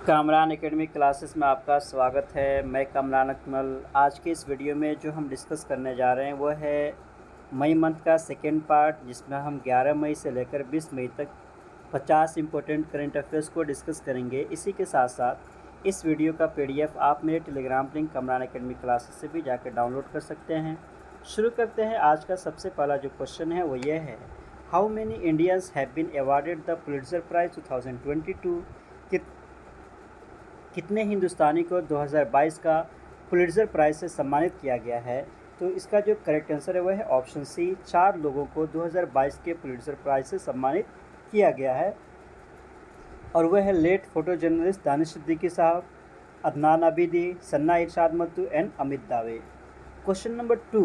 Kamran academic classes में आपका स्वागत है। मैं कामरान अकमल। आज के इस वीडियो में जो हम डिस्कस करने जा रहे हैं वो है मई मंथ का सेकेंड पार्ट, जिसमें हम 11 मई से लेकर 20 मई तक 50 इम्पोर्टेंट करंट अफेयर्स को डिस्कस करेंगे। इसी के साथ साथ इस वीडियो का PDF आप मेरे Telegram link Kamran academic classes से भी जाकर डाउनलोड कर सकते हैं। शुरू करते हैं। आज का सबसे पहला जो क्वेश्चन है वो ये है, how many Indians have been awarded the Pulitzer Prize 2022? कितने हिंदुस्तानी को 2022 का पुलिट्ज़र प्राइज़ से सम्मानित किया गया है? तो इसका जो करेक्ट आंसर है वह है ऑप्शन सी, 4 लोगों को 2022 के पुलिट्ज़र प्राइज़ से सम्मानित किया गया है, और वह है late photo journalist Danish Siddiqui साहब, Adnan Abidi, Sanna Irshad Mattu and Amit Dave. Question number 2,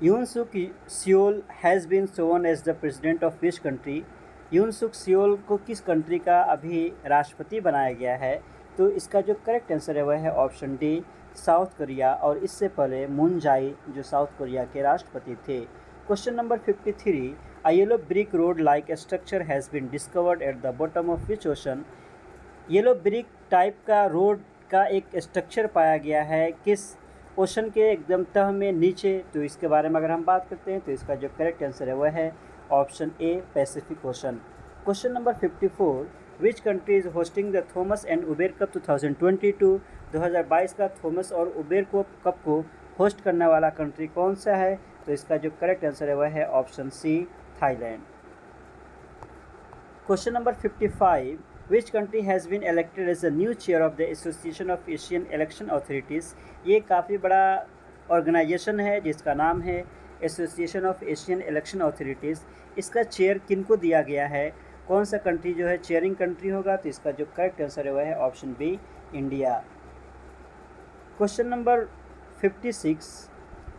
Yoon Suk Yeol has been chosen as the president of which country? Yoon Suk Seoul को किस कंट्री का अभी राष्ट्रपति बनाया गया है? तो इसका जो करेक्ट आंसर है वह है ऑप्शन डी, साउथ कोरिया, और इससे पहले मून जाई जो साउथ कोरिया के राष्ट्रपति थे। Question number 53, a yellow brick road like structure has been discovered at the bottom of which ocean? Yellow brick type का रोड का एक स्ट्रक्चर पाया गया है किस ओशन के एकदम तह में नीचे? तो इसके बारे में अगर हम बात करते हैं तो इसका जो करेक्ट आंसर है वह है option A, Pacific ocean. Question number 54, which country is hosting the Thomas and Uber cup 2022? 2022 का थॉमस और उबेर कप को होस्ट करने वाला कंट्री कौन सा है? तो इसका जो करेक्ट आंसर है वह है option C, Thailand. Question number 55, which country has been elected as the new chair of the association of Asian election authorities? ये काफ़ी बड़ा ऑर्गेनाइजेशन है जिसका नाम है association of Asian election authorities. इसका चेयर किनको दिया गया है? कौन सा कंट्री जो है चेयरिंग कंट्री होगा? तो इसका जो करेक्ट आंसर है वह है option B, India. Question number 56,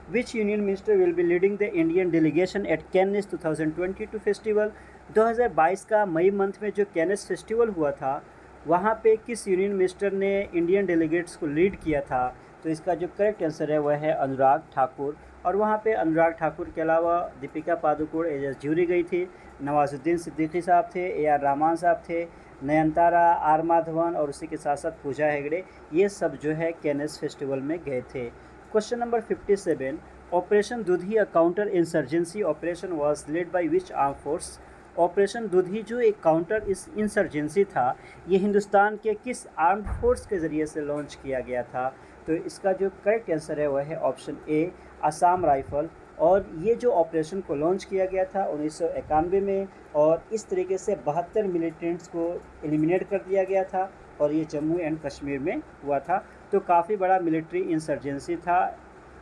which union minister will be leading the Indian delegation at Cannes 2022 festival? 2022 का मई मंथ में जो कैनिस फेस्टिवल हुआ था वहाँ पे किस यूनियन मिनिस्टर ने इंडियन डेलीगेट्स को लीड किया था? तो इसका जो करेक्ट आंसर है वह है अनुराग ठाकुर, और वहाँ पे अनुराग ठाकुर के अलावा दीपिका पादुकोण एज जूरी गई थी, नवाजुद्दीन सिद्दीकी साहब थे, AR रहमान साहब थे, नयनतारा, आर माधवन, और उसी के साथ साथ पूजा हेगड़े, ये सब जो है कैनिस फेस्टिवल में गए थे। क्वेश्चन नंबर 57, ऑपरेशन दुधी अ counter insurgency operation was led by which arm force? Operation दुधी जो एक काउंटर इंसर्जेंसी था, ये हिंदुस्तान के किस आर्म्ड फोर्स के ज़रिए से लॉन्च किया गया था? तो इसका जो करेक्ट आंसर है वह है ऑप्शन ए, असम राइफल। और ये जो ऑपरेशन को लॉन्च किया गया था 1991 में, और इस तरीके से 72 मिलिटेंट्स को एलिमिनेट कर दिया गया था, और ये जम्मू एंड कश्मीर में हुआ था। तो काफ़ी बड़ा मिलिट्री इंसर्जेंसी था,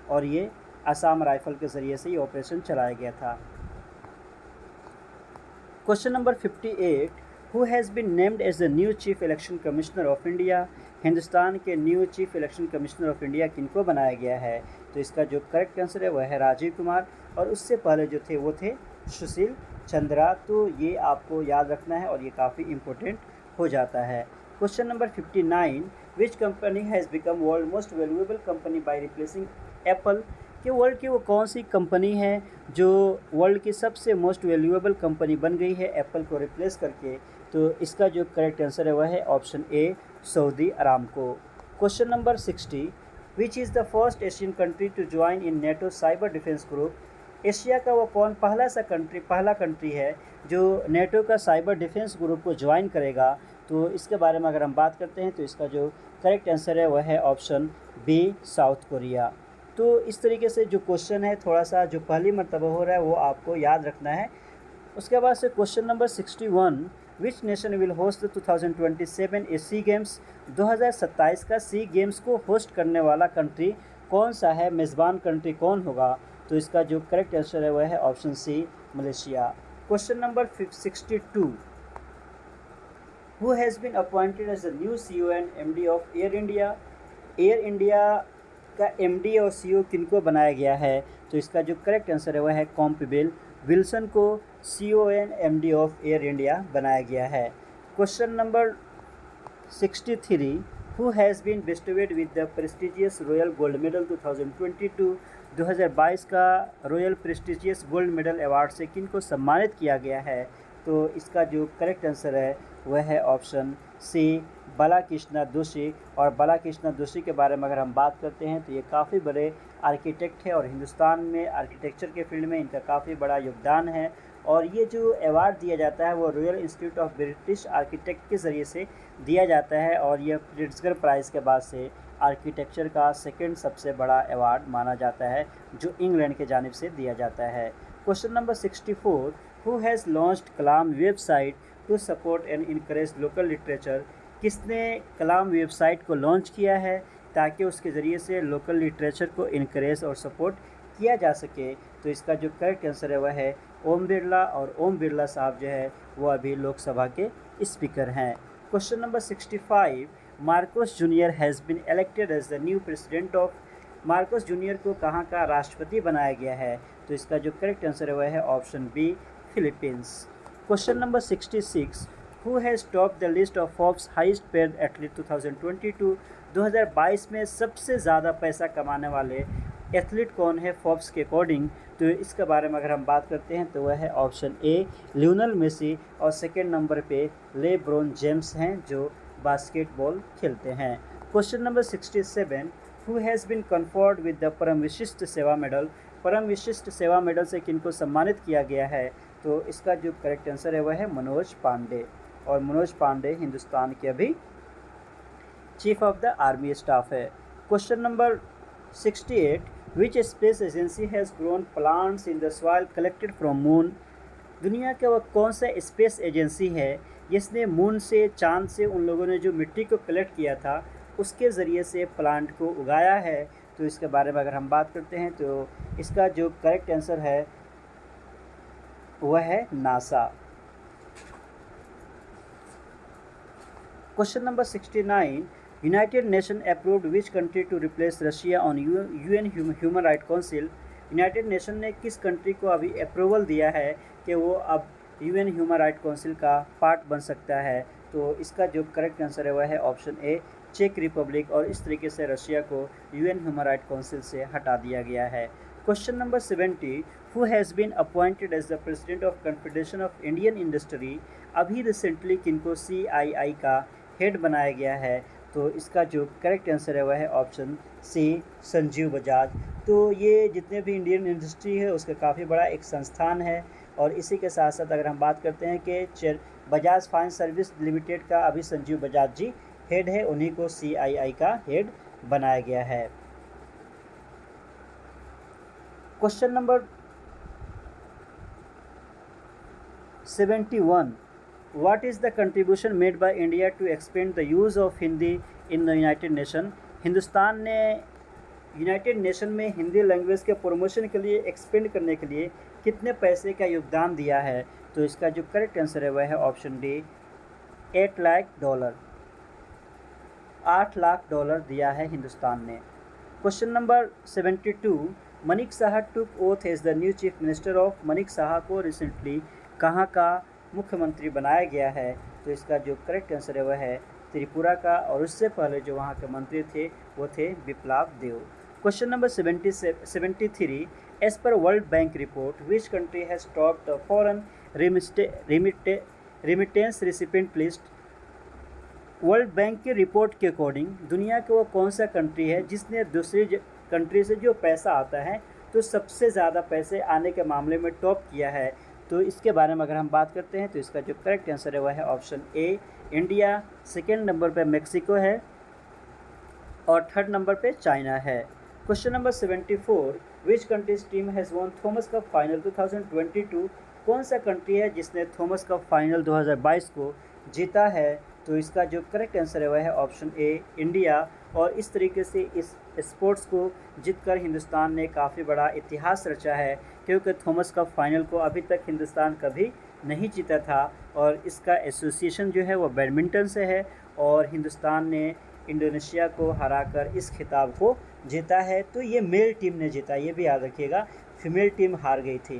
और ये असम राइफल के ज़रिए से ये ऑपरेशन चलाया गया था। Question number 58, who has been named as the new chief election commissioner of India? Hindustan के new chief election commissioner of India किनको बनाया गया है? तो इसका जो करेक्ट आंसर है वह है राजीव कुमार, और उससे पहले जो थे वो थे सुशील चंद्रा। तो ये आपको याद रखना है और ये काफ़ी इम्पोर्टेंट हो जाता है। Question number 59, which company has become world most valuable company by replacing Apple? कि वर्ल्ड की वो कौन सी कंपनी है जो वर्ल्ड की सबसे मोस्ट वैल्यूएबल कंपनी बन गई है एप्पल को रिप्लेस करके? तो इसका जो करेक्ट आंसर है वह है option A, Saudi Aramco. Question number 60, which is the first Asian country to join in NATO cyber defence group? Asia का वो पहला कंट्री है जो नेटो का साइबर डिफेंस ग्रुप को ज्वाइन करेगा? तो इसके बारे में अगर हम बात करते हैं तो इसका जो करेक्ट आंसर है वह है ऑप्शन बी, साउथ कोरिया। तो इस तरीके से जो क्वेश्चन है थोड़ा सा जो पहली मर्तबा हो रहा है वो आपको याद रखना है। उसके बाद से question number 61, which nation will host the 2027 SEA Games? 2027 का सी गेम्स को होस्ट करने वाला कंट्री कौन सा है? मेज़बान कंट्री कौन होगा? तो इसका जो करेक्ट आंसर है वह है option C, Malaysia. Question number 62, who has been appointed as the new CEO and MD of Air India? Air India का MD और CEO किनको बनाया गया है? तो इसका जो करेक्ट आंसर है वह है कॉम्पबेल विल्सन को CEO and MD of Air India बनाया गया है। Question number 63, who has been bestowed with the prestigious Royal Gold Medal 2022? 2022 का Royal prestigious Gold Medal award से किनको सम्मानित किया गया है? तो इसका जो करेक्ट आंसर है वह है ऑप्शन सी, बालाकृष्ण दोषी। और बालाकृष्ण दोषी के बारे में अगर हम बात करते हैं तो ये काफ़ी बड़े आर्किटेक्ट है और हिंदुस्तान में आर्किटेक्चर के फील्ड में इनका काफ़ी बड़ा योगदान है। और ये जो अवार्ड दिया जाता है वो royal institute of British architect के ज़रिए से दिया जाता है और यह प्रिट्ज़कर प्राइज़ के बाद से आर्किटेक्चर का सेकंड सबसे बड़ा अवार्ड माना जाता है जो इंग्लैंड के जानिब से दिया जाता है। Question number 64, who has launched Kalam website to support and encourage local literature. किसने कलाम वेबसाइट को लॉन्च किया है ताकि उसके ज़रिए से लोकल लिटरेचर को इनकरेज और सपोर्ट किया जा सके। तो इसका जो करेक्ट आंसर है वह है ओम बिरला। और ओम बिरला साहब जो है वो अभी लोकसभा के स्पीकर हैं। Question number 65, Marcos junior has been elected as the new president of. Marcos junior को कहाँ का राष्ट्रपति बनाया गया है। तो इसका जो करेक्ट आंसर है वह है option B, Philippines. Question number 66, who has top the list of Forbes highest paid athlete 2022। 2022 में सबसे ज़्यादा पैसा कमाने वाले एथलीट कौन है फोर्ब्स के अकॉर्डिंग। तो इसके बारे में अगर हम बात करते हैं तो वह है ऑप्शन ए, लियोनेल मेसी। और सेकेंड नंबर पे लेब्रॉन जेम्स हैं जो बास्केटबॉल खेलते हैं। Question number 67, who has been conferred with the Param Vishisht सेवा मेडल। परम विशिष्ट सेवा मेडल से किनको सम्मानित किया गया है। तो इसका जो करेक्ट आंसर है वह है मनोज पांडे। और मनोज पांडे हिंदुस्तान के अभी chief of the army staff है। Question number 68, which space agency has grown plants in the soil collected from moon. दुनिया का वह कौन सा स्पेस एजेंसी है जिसने मून से, चांद से उन लोगों ने जो मिट्टी को कलेक्ट किया था उसके ज़रिए से प्लांट को उगाया है। तो इसके बारे में अगर हम बात करते हैं तो इसका जो करेक्ट आंसर है वह है NASA. Question number 69, United Nation approved which country to replace Russia on UN human right council. United Nation ने किस कंट्री को अभी अप्रूवल दिया है कि वो अब यूएन ह्यूमन राइट काउंसिल का पार्ट बन सकता है। तो इसका जो करेक्ट आंसर है वह है ऑप्शन ए, चेक रिपब्लिक। और इस तरीके से रशिया को यूएन ह्यूमन राइट काउंसिल से हटा दिया गया है। Question number 70, who has been appointed as the president of Confederation of Indian Industry. अभी रिसेंटली किनको CII का हेड बनाया गया है। तो इसका जो करेक्ट आंसर है वह है ऑप्शन सी, संजीव बजाज। तो ये जितने भी इंडियन इंडस्ट्री है उसका काफ़ी बड़ा एक संस्थान है। और इसी के साथ साथ अगर हम बात करते हैं कि बजाज फाइनेंस सर्विस लिमिटेड का अभी संजीव बजाज जी हेड है, उन्हीं को CII का हेड बनाया गया है। Question number 71, what is the contribution made by India to expand the use of Hindi in the United Nation। Hindustan ने यूनाइटेड नेशन में हिंदी लैंग्वेज के प्रमोशन के लिए एक्सपेंड करने के लिए कितने पैसे का योगदान दिया है। तो इसका जो करेक्ट आंसर है वह है option D, $8 lakh. 8 lakh dollar दिया है हिंदुस्तान ने। Question number 72, Manik Saha took oath as the new chief minister of. Manik Saha को रिसेंटली कहाँ का मुख्यमंत्री बनाया गया है। तो इसका जो करेक्ट आंसर है वह है त्रिपुरा का। और उससे पहले जो वहाँ के मंत्री थे वो थे Biplab Deb. Question number 73, as per world bank report which country has top the foreign remittance recipient list. World bank की रिपोर्ट के अकॉर्डिंग दुनिया का वो कौन सा कंट्री है जिसने दूसरी कंट्री से जो पैसा आता है तो सबसे ज़्यादा पैसे आने के मामले में टॉप किया है। तो इसके बारे में अगर हम बात करते हैं तो इसका जो करेक्ट आंसर है वह है ऑप्शन ए, इंडिया। सेकेंड नंबर पे मेक्सिको है और थर्ड नंबर पे चाइना है। Question number 74, which countries team has won Thomas cup final 2022। कौन सा कंट्री है जिसने थॉमस कप फाइनल 2022 को जीता है। तो इसका जो करेक्ट आंसर है वह है ऑप्शन ए, इंडिया। और इस तरीके से इस स्पोर्ट्स को जीतकर हिंदुस्तान ने काफ़ी बड़ा इतिहास रचा है क्योंकि थॉमस कप फाइनल को अभी तक हिंदुस्तान कभी नहीं जीता था। और इसका एसोसिएशन जो है वो बैडमिंटन से है और हिंदुस्तान ने इंडोनेशिया को हराकर इस खिताब को जीता है। तो ये मेल टीम ने जीता, ये भी याद रखिएगा, फीमेल टीम हार गई थी।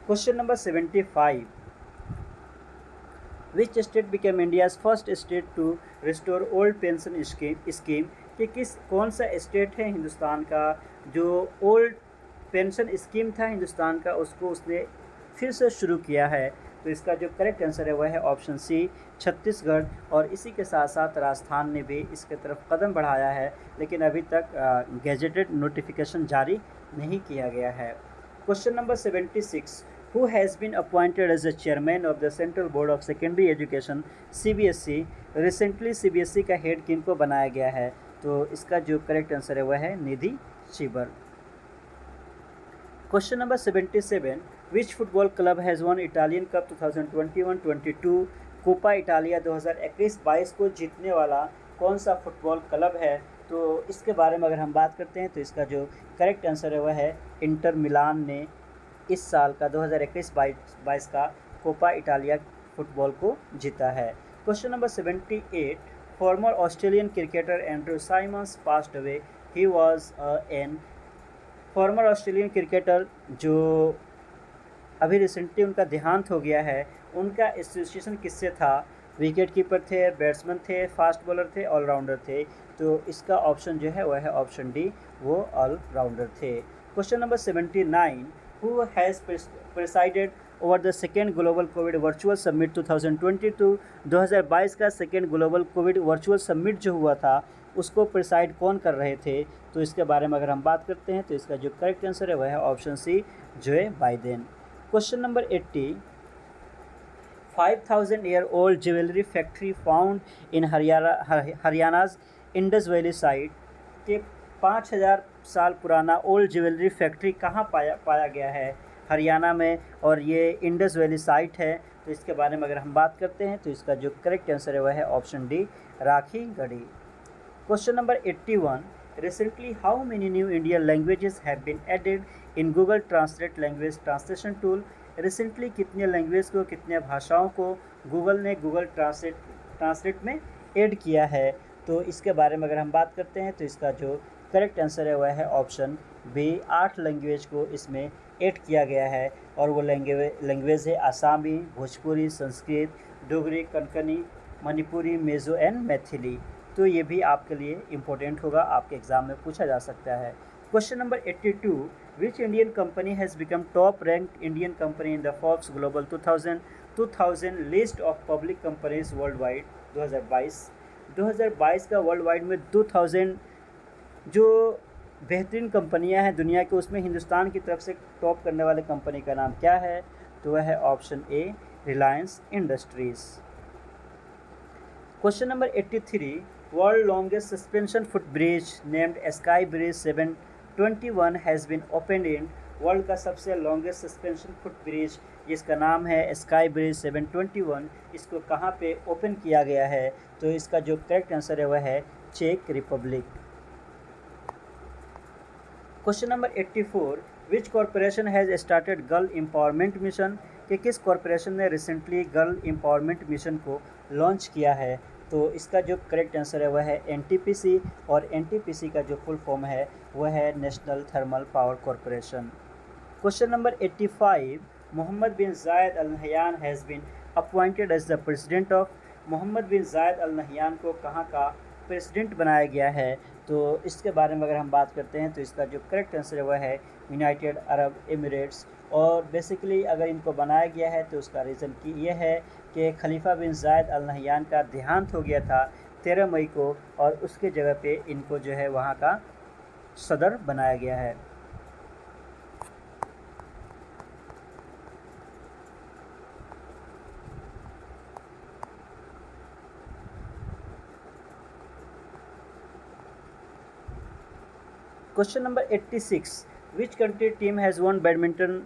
Question number 75, which state became India's first state to restore old pension scheme. कि कौन सा स्टेट है हिंदुस्तान का जो ओल्ड पेंशन स्कीम था हिंदुस्तान का उसको उसने फिर से शुरू किया है। तो इसका जो करेक्ट आंसर है वह है ऑप्शन सी छत्तीसगढ़। और इसी के साथ साथ राजस्थान ने भी इसके तरफ कदम बढ़ाया है, लेकिन अभी तक गैजेटेड नोटिफिकेशन जारी नहीं किया गया है। Question number 76, who has been appointed as the chairman of the central board of secondary education CBSE। Recently CBSE का हेड किनको बनाया गया है? तो इसका जो करेक्ट आंसर है वह है Nidhi Chhibber. Question number 77, which football club has won Italian Cup 2021-22? Coppa Italia 2021-22 को जीतने वाला कौन सा फुटबॉल क्लब है? तो इसके बारे में अगर हम बात करते हैं तो इसका जो करेक्ट आंसर है वह है इंटर मिलान ने इस साल का 2021-22 का कोपा इटालिया फुटबॉल को जीता है। Question number 78, former Australian cricketer Andrew Symonds passed away, he was an. Former Australian cricketer जो अभी रिसेंटली उनका देहांत हो गया है, उनका एसोसिएशन किससे था? विकेट कीपर थे, बैट्समैन थे, फास्ट बॉलर थे, ऑलराउंडर थे? तो इसका ऑप्शन जो है वह है ऑप्शन डी, वो ऑलराउंडर थे। Question number 79, who has presided over the second global Covid virtual summit 2022? 2022 का second global Covid virtual summit जो हुआ था उसको प्रिसाइड कौन कर रहे थे? तो इसके बारे में अगर हम बात करते हैं तो इसका जो करेक्ट आंसर है वह है option C, Joe Biden. Question number 80, 5000 year old jewellery factory found in Haryana's Indus Valley site के 5000 साल पुराना ओल्ड ज्वेलरी फैक्ट्री कहाँ पाया गया है? हरियाणा में, और ये इंडस वैली साइट है। तो इसके बारे में अगर हम बात करते हैं तो इसका जो करेक्ट आंसर है वह है option D, Rakhi Garhi. Question number 81, recently how many new Indian languages have been added in Google Translate language translation tool? Recently कितने लैंग्वेज को, कितने भाषाओं को गूगल ने गूगल ट्रांसलेट में ऐड किया है? तो इसके बारे में अगर हम बात करते हैं तो इसका जो करेक्ट आंसर है वह है ऑप्शन बी, 8 लैंग्वेज को इसमें ऐड किया गया है। और वो लैंग्वेज है आसामी, भोजपुरी, संस्कृत, डोगरी, कंकनी, मणिपुरी, मेजो एंड मैथिली। तो ये भी आपके लिए इम्पोर्टेंट होगा, आपके एग्ज़ाम में पूछा जा सकता है। Question number 82, which Indian company has become top ranked Indian company in the Forbes global 2000 list of public companies world wide 2022 का वर्ल्ड वाइड में 2000 जो बेहतरीन कंपनियां हैं दुनिया के, उसमें हिंदुस्तान की तरफ से टॉप करने वाले कंपनी का नाम क्या है? तो वह है option A, Reliance Industries. Question number 83, world longest suspension foot bridge named Sky Bridge 721 has been opened in. World का सबसे लॉन्गेस्ट सस्पेंशन फुट ब्रिज जिसका नाम है स्काई ब्रिज 721, इसको कहाँ पे ओपन किया गया है? तो इसका जो करेक्ट आंसर है वह है चेक Republic. Question number 84, which corporation has started girl empowerment mission? कि किस कॉरपोरेशन ने रिसेंटली गर्ल एम्पावरमेंट मिशन को लॉन्च किया है? तो इसका जो करेक्ट आंसर है वह है NTPC, और NTPC का जो फुल फॉर्म है वह है National Thermal Power Corporation. Question number 85, Mohammed bin Zayed Al Nahyan has been appointed as the president of. Mohammed bin Zayed Al Nahyan को कहाँ का प्रेसिडेंट बनाया गया है? तो इसके बारे में अगर हम बात करते हैं तो इसका जो करेक्ट आंसर है वह है यूनाइटेड अरब एमिरेट्स। और बेसिकली अगर इनको बनाया गया है तो उसका रीज़न कि ये है कि खलीफा बिन जायद अल नहयान का देहांत हो गया था 13 मई को, और उसके जगह पे इनको जो है वहाँ का सदर बनाया गया है। Question number 86, which country team has one badminton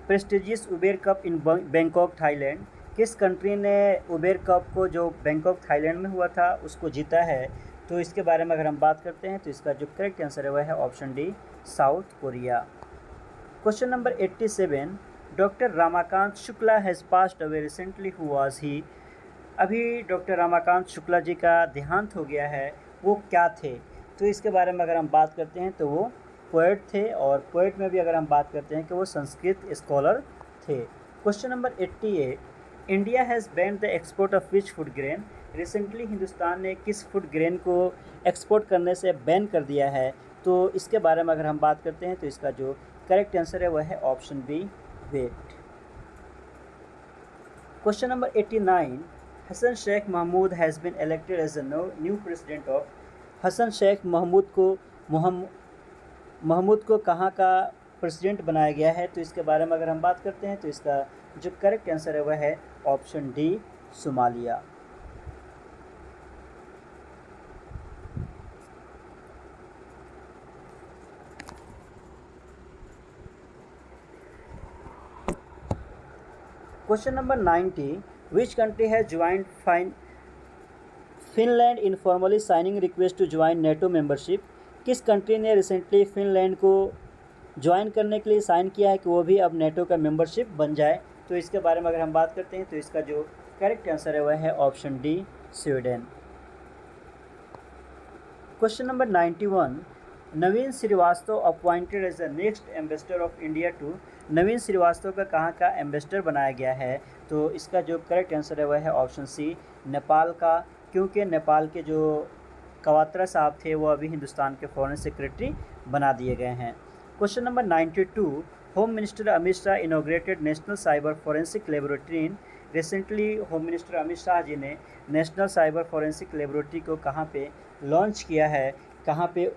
prestigious Uber cup in Bangkok Thailand? किस कंट्री ने उबेर कप को, जो बैंकॉक थाईलैंड में हुआ था, उसको जीता है? तो इसके बारे में अगर हम बात करते हैं तो इसका जो करेक्ट आंसर है वह है option D, south Korea. Question number 87, doctor Ramakant Shukla has passed away recently, who was he? अभी डॉक्टर रमाकांत शुक्ला जी का देहांत हो गया है, वो क्या थे? तो इसके बारे में अगर हम बात करते हैं तो वो पोएट थे, और पोएट में भी अगर हम बात करते हैं कि वो संस्कृत स्कॉलर थे। Question number 88, India has band the export of which food grain? Recently Hindustan ने किस फूड ग्रेन को एक्सपोर्ट करने से बैन कर दिया है? तो इसके बारे में अगर हम बात करते हैं तो इसका जो करेक्ट आंसर है वह है ऑप्शन बी, वेट। Question number 89. Hassan Sheikh Mahmood has been elected as the new president of Hassan Sheikh Mohamud को कहाँ का प्रेसिडेंट बनाया गया है, तो इसके बारे में अगर हम बात करते हैं तो इसका जो करेक्ट आंसर है वह है option D, Somalia. Question number 90. Which country has joint Finland in formally signing request to join NATO membership? किस कंट्री ने रिसेंटली फिनलैंड को ज्वाइन करने के लिए साइन किया है कि वो भी अब नेटो का मेंबरशिप बन जाए, तो इसके बारे में अगर हम बात करते हैं तो इसका जो करेक्ट आंसर है वह है option D, Sweden. Question number 91. Naveen Srivastava appointed as the next ambassador of India to? Naveen Srivastava का कहाँ का एम्बेसडर बनाया गया है, तो इसका जो करेक्ट आंसर है वह है ऑप्शन सी, नेपाल का, क्योंकि नेपाल के जो कवात्रा साहब थे वो अभी हिंदुस्तान के फॉरेन सेक्रेटरी बना दिए गए हैं। Question number 92. Home minister Amit Shah inaugurated National Cyber Forensic Laboratory in? Recently home minister Amit Shah ji ने नेशनल साइबर फॉरेंसिक लेबोरेटरी को कहाँ पे लॉन्च किया है, कहाँ पे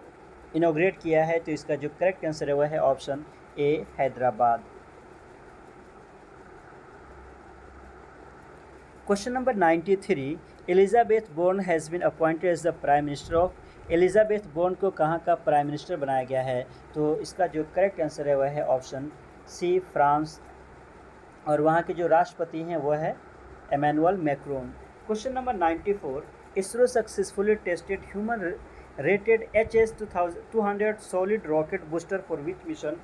इनॉग्रेट किया है, तो इसका जो करेक्ट आंसर है वह है option A, Hyderabad. Question number 93. Elisabeth Borne has been appointed as the prime minister of? Elisabeth Borne को कहाँ का प्राइम मिनिस्टर बनाया गया है, तो इसका जो करेक्ट आंसर है वह है ऑप्शन सी, फ्रांस, और वहाँ के जो राष्ट्रपति हैं वह है Emmanuel Macron. Question number 94. ISRO successfully tested human rated HS-200 solid rocket booster for which mission?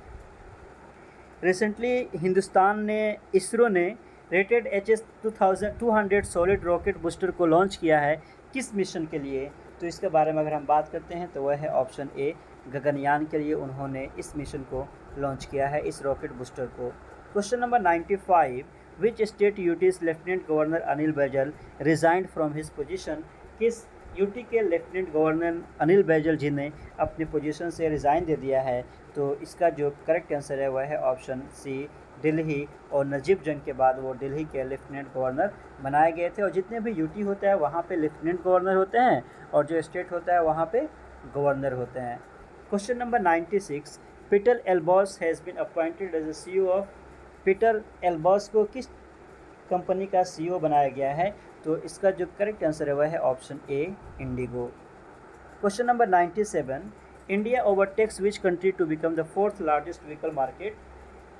Recently Hindustan ने, इसरो ने rated HS-200 solid rocket booster को लॉन्च किया है, किस मिशन के लिए, तो इसके बारे में अगर हम बात करते हैं तो वह है ऑप्शन ए, गगनयान के लिए उन्होंने इस मिशन को लॉन्च किया है, इस रॉकेट बूस्टर को। Question number 95. Which state UTs lieutenant governor Anil Baijal resigned from his position? किस यूटी के लेफ्टिनेंट गवर्नर अनिल बैजल जी ने अपनी पोजीशन से रिज़ाइन दे दिया है, तो इसका जो करेक्ट आंसर है वह है ऑप्शन सी, दिल्ली, और नजीब जंग के बाद वो दिल्ली के लेफ्टिनेंट गवर्नर बनाए गए थे। और जितने भी यूटी होता है वहाँ पे लेफ्टिनेंट गवर्नर होते हैं, और जो स्टेट होता है वहाँ पे गवर्नर होते हैं। Question number 96. Peter Elbers has been appointed as a CEO of? Peter Elbers को किस कंपनी का CEO बनाया गया है, तो इसका जो करेक्ट आंसर है वह है option A, IndiGo. Question number 97. India overtakes which country to become the 4th largest vehicle market?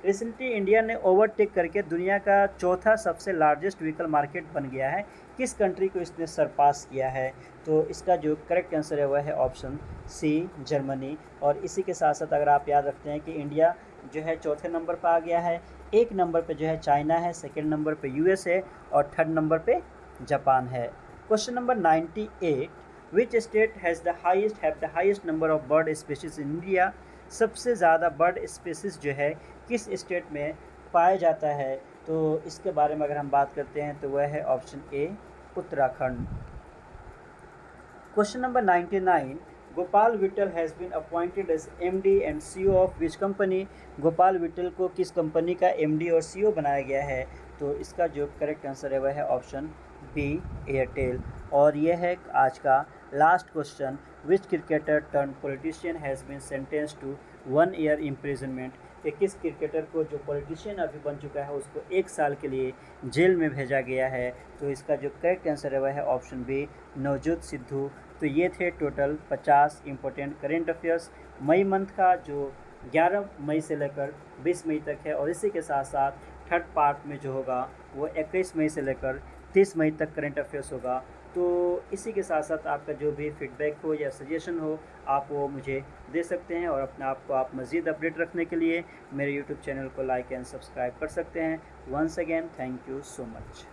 Recently India ने ओवरटेक करके दुनिया का चौथा सबसे लार्जेस्ट व्हीकल मार्केट बन गया है, किस कंट्री को इसने सरपास किया है, तो इसका जो करेक्ट आंसर है वह है ऑप्शन सी, जर्मनी। और इसी के साथ साथ अगर आप याद रखते हैं कि इंडिया जो है चौथे नंबर पर आ गया है, एक नंबर पे जो है चाइना है, सेकेंड नंबर पे US है, और थर्ड नंबर पे जापान है। Question number 98. Which state has the highest number of bird species in India? सबसे ज़्यादा बर्ड स्पीशीज़ जो है किस स्टेट में पाया जाता है, तो इसके बारे में अगर हम बात करते हैं तो वह है option A, Uttarakhand. Question number 99. Gopal Vittal has been appointed as MD and CEO of which company? Gopal Vittal को किस कंपनी का MD और CEO बनाया गया है, तो इसका जो करेक्ट आंसर है वह है ऑप्शन बी, एयरटेल। और यह है आज का last question. Which cricketer turn politician has been sentence to 1 year imprisonment? कि किस क्रिकेटर को जो पॉलिटिशियन अभी बन चुका है उसको 1 साल के लिए जेल में भेजा गया है, तो इसका जो करेक्ट आंसर है वह है ऑप्शन बी, नवजोत सिद्धू। तो ये थे टोटल 50 इंपॉर्टेंट करेंट अफेयर्स मई मंथ का, जो 11 मई से लेकर 20 मई तक है। और इसी के साथ साथ थर्ड पार्ट में जो होगा वो 21 मई से लेकर 30 मई तक करेंट अफेयर्स होगा। तो इसी के साथ साथ आपका जो भी फीडबैक हो या सजेशन हो आप वो मुझे दे सकते हैं, और अपने आप को आप मज़ीद अपडेट रखने के लिए मेरे YouTube चैनल को लाइक एंड सब्सक्राइब कर सकते हैं। Once again thank you so much.